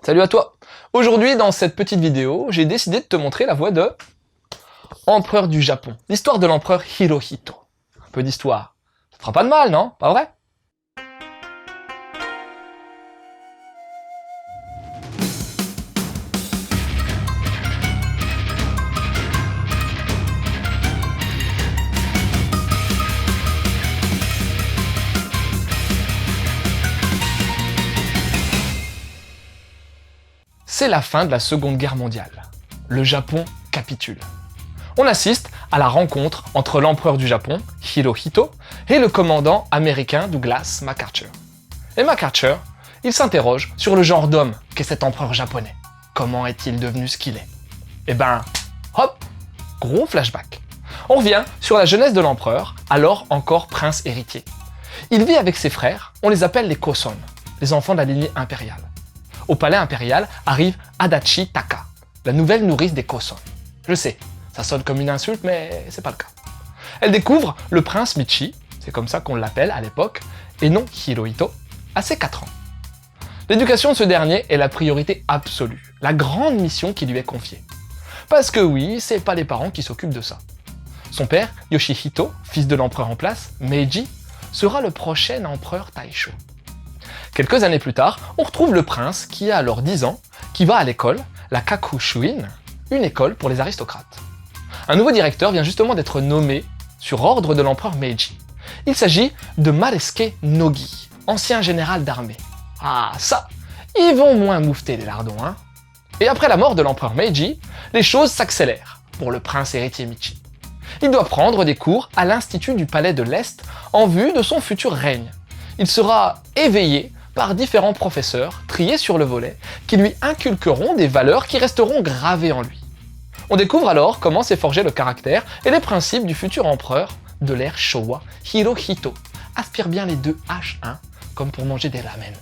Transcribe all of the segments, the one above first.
Salut à toi. Aujourd'hui, dans cette petite vidéo, j'ai décidé de te montrer la voie de empereur du Japon. L'histoire de l'empereur Hirohito. Un peu d'histoire. Ça te fera pas de mal, non? Pas vrai? C'est la fin de la Seconde Guerre mondiale. Le Japon capitule. On assiste à la rencontre entre l'empereur du Japon, Hirohito, et le commandant américain Douglas MacArthur. Et MacArthur, il s'interroge sur le genre d'homme qu'est cet empereur japonais. Comment est-il devenu ce qu'il est? Eh ben, hop, gros flashback. On revient sur la jeunesse de l'empereur, alors encore prince héritier. Il vit avec ses frères, on les appelle les Koson, les enfants de la lignée impériale. Au palais impérial arrive Adachi Taka, la nouvelle nourrice des Koson. Je sais, ça sonne comme une insulte, mais c'est pas le cas. Elle découvre le prince Michi, c'est comme ça qu'on l'appelle à l'époque, et non Hirohito, à ses 4 ans. L'éducation de ce dernier est la priorité absolue, la grande mission qui lui est confiée. Parce que oui, c'est pas les parents qui s'occupent de ça. Son père, Yoshihito, fils de l'empereur en place, Meiji, sera le prochain empereur Taisho. Quelques années plus tard, on retrouve le prince qui a alors 10 ans, qui va à l'école, la Kakushuin, une école pour les aristocrates. Un nouveau directeur vient justement d'être nommé sur ordre de l'empereur Meiji. Il s'agit de Maresuke Nogi, ancien général d'armée. Ah ça, ils vont moins moufter les lardons, hein. Et après la mort de l'empereur Meiji, les choses s'accélèrent pour le prince héritier Michi. Il doit prendre des cours à l'Institut du Palais de l'Est en vue de son futur règne. Il sera éveillé par différents professeurs triés sur le volet qui lui inculqueront des valeurs qui resteront gravées en lui. On découvre alors comment s'est forgé le caractère et les principes du futur empereur de l'ère Showa, Hirohito. Aspire bien les deux H1 comme pour manger des ramen.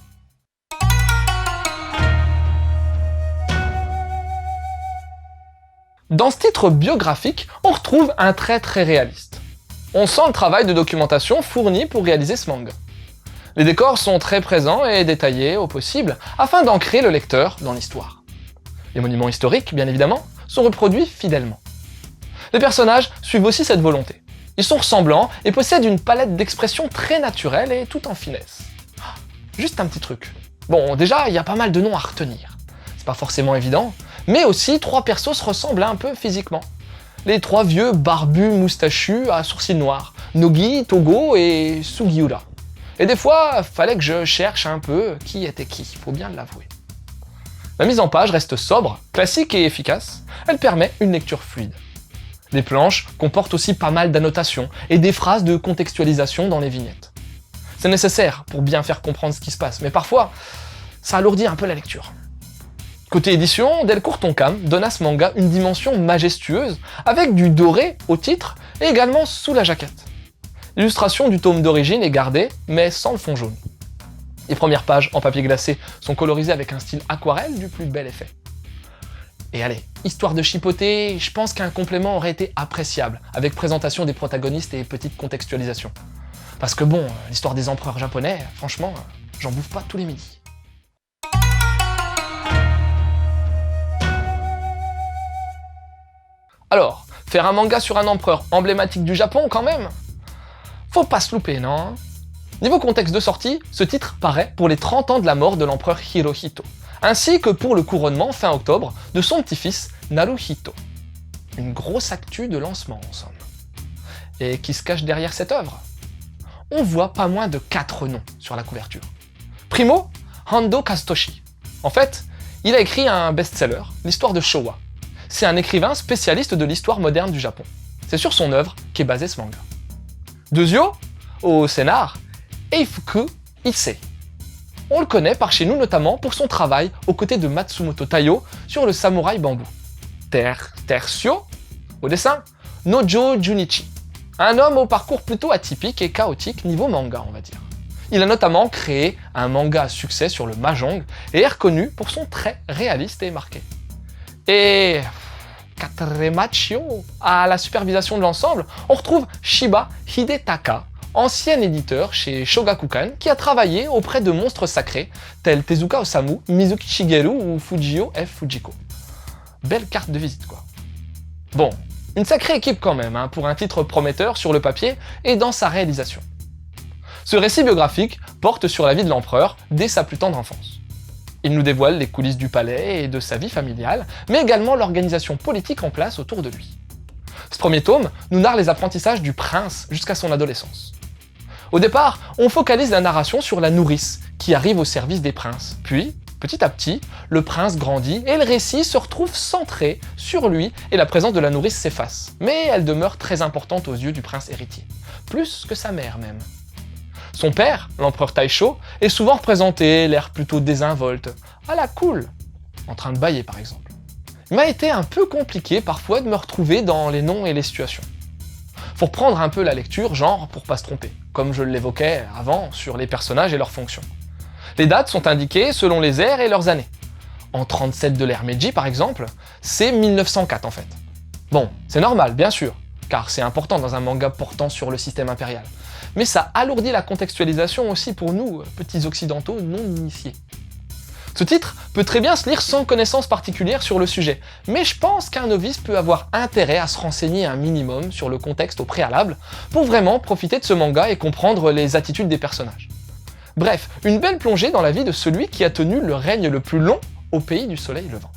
Dans ce titre biographique, on retrouve un trait très réaliste. On sent le travail de documentation fourni pour réaliser ce manga. Les décors sont très présents et détaillés au possible, afin d'ancrer le lecteur dans l'histoire. Les monuments historiques, bien évidemment, sont reproduits fidèlement. Les personnages suivent aussi cette volonté. Ils sont ressemblants et possèdent une palette d'expressions très naturelle et tout en finesse. Juste un petit truc. Bon, déjà, il y a pas mal de noms à retenir. C'est pas forcément évident, mais aussi 3 persos se ressemblent un peu physiquement. Les 3 vieux barbus moustachus à sourcils noirs, Nogi, Togo et Sugiura. Et des fois, fallait que je cherche un peu qui était qui, faut bien l'avouer. La mise en page reste sobre, classique et efficace, elle permet une lecture fluide. Les planches comportent aussi pas mal d'annotations et des phrases de contextualisation dans les vignettes. C'est nécessaire pour bien faire comprendre ce qui se passe, mais parfois, ça alourdit un peu la lecture. Côté édition, Delcourt Tonkam donne à ce manga une dimension majestueuse, avec du doré au titre et également sous la jaquette. L'illustration du tome d'origine est gardée, mais sans le fond jaune. Les premières pages en papier glacé sont colorisées avec un style aquarelle du plus bel effet. Et allez, histoire de chipoter, je pense qu'un complément aurait été appréciable, avec présentation des protagonistes et petite contextualisation. Parce que bon, l'histoire des empereurs japonais, franchement, j'en bouffe pas tous les midis. Alors, faire un manga sur un empereur emblématique du Japon quand même? Faut pas se louper, non? Niveau contexte de sortie, ce titre paraît pour les 30 ans de la mort de l'empereur Hirohito, ainsi que pour le couronnement fin octobre de son petit-fils Naruhito. Une grosse actu de lancement en somme. Et qui se cache derrière cette œuvre? On voit pas moins de 4 noms sur la couverture. Primo, Hando Kazutoshi. En fait, il a écrit un best-seller, l'histoire de Showa. C'est un écrivain spécialiste de l'histoire moderne du Japon. C'est sur son œuvre qu'est basé ce manga. Deuxio, au scénar, Eifuku Issei. On le connaît par chez nous notamment pour son travail aux côtés de Matsumoto Taiyo sur le samouraï bambou. Tertio, au dessin, Nojo Junichi. Un homme au parcours plutôt atypique et chaotique niveau manga, on va dire. Il a notamment créé un manga à succès sur le mahjong et est reconnu pour son trait réaliste et marqué. Et Katremachio, à la supervision de l'ensemble, on retrouve Shiba Hidetaka ancien éditeur chez Shogakukan qui a travaillé auprès de monstres sacrés tels Tezuka Osamu, Mizuki Shigeru ou Fujio F. Fujiko. Belle carte de visite quoi. Bon, une sacrée équipe quand même, hein, pour un titre prometteur sur le papier et dans sa réalisation. Ce récit biographique porte sur la vie de l'empereur dès sa plus tendre enfance. Il nous dévoile les coulisses du palais et de sa vie familiale, mais également l'organisation politique en place autour de lui. Ce premier tome nous narre les apprentissages du prince jusqu'à son adolescence. Au départ, on focalise la narration sur la nourrice, qui arrive au service des princes. Puis, petit à petit, le prince grandit et le récit se retrouve centré sur lui et la présence de la nourrice s'efface. Mais elle demeure très importante aux yeux du prince héritier. Plus que sa mère même. Son père, l'empereur Taisho, est souvent représenté, l'air plutôt désinvolte, à la cool, en train de bâiller par exemple. Il m'a été un peu compliqué parfois de me retrouver dans les noms et les situations. Faut reprendre un peu la lecture, genre pour pas se tromper, comme je l'évoquais avant sur les personnages et leurs fonctions. Les dates sont indiquées selon les ères et leurs années. En 37 de l'ère Meiji par exemple, c'est 1904 en fait. Bon, c'est normal bien sûr, car c'est important dans un manga portant sur le système impérial. Mais ça alourdit la contextualisation aussi pour nous, petits occidentaux non initiés. Ce titre peut très bien se lire sans connaissance particulière sur le sujet, mais je pense qu'un novice peut avoir intérêt à se renseigner un minimum sur le contexte au préalable pour vraiment profiter de ce manga et comprendre les attitudes des personnages. Bref, une belle plongée dans la vie de celui qui a tenu le règne le plus long au pays du soleil levant.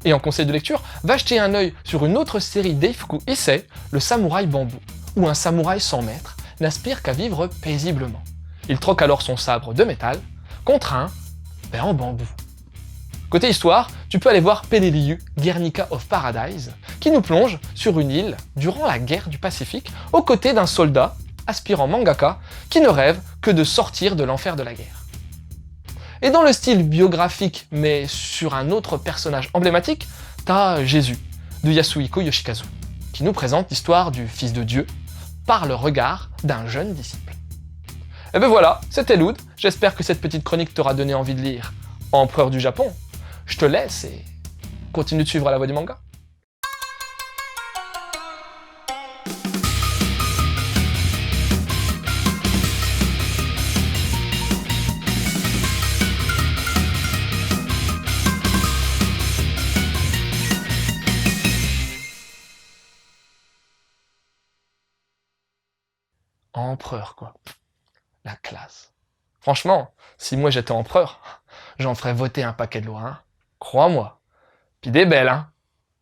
Et en conseil de lecture, va jeter un œil sur une autre série d'Eifuku Issei, le samouraï bambou, où un samouraï sans maître n'aspire qu'à vivre paisiblement. Il troque alors son sabre de métal contre un en bambou. Côté histoire, tu peux aller voir Peleliu, Guernica of Paradise, qui nous plonge sur une île durant la guerre du Pacifique, aux côtés d'un soldat, aspirant mangaka, qui ne rêve que de sortir de l'enfer de la guerre. Et dans le style biographique, mais sur un autre personnage emblématique, t'as Jésus, de Yasuhiko Yoshikazu, qui nous présente l'histoire du Fils de Dieu, par le regard d'un jeune disciple. Et ben voilà, c'était Loud, j'espère que cette petite chronique t'aura donné envie de lire Empereur du Japon. Je te laisse et continue de suivre la voie du manga. Empereur quoi. La classe. Franchement, si moi j'étais empereur, j'en ferais voter un paquet de lois, hein. Crois-moi. Puis des belles, hein.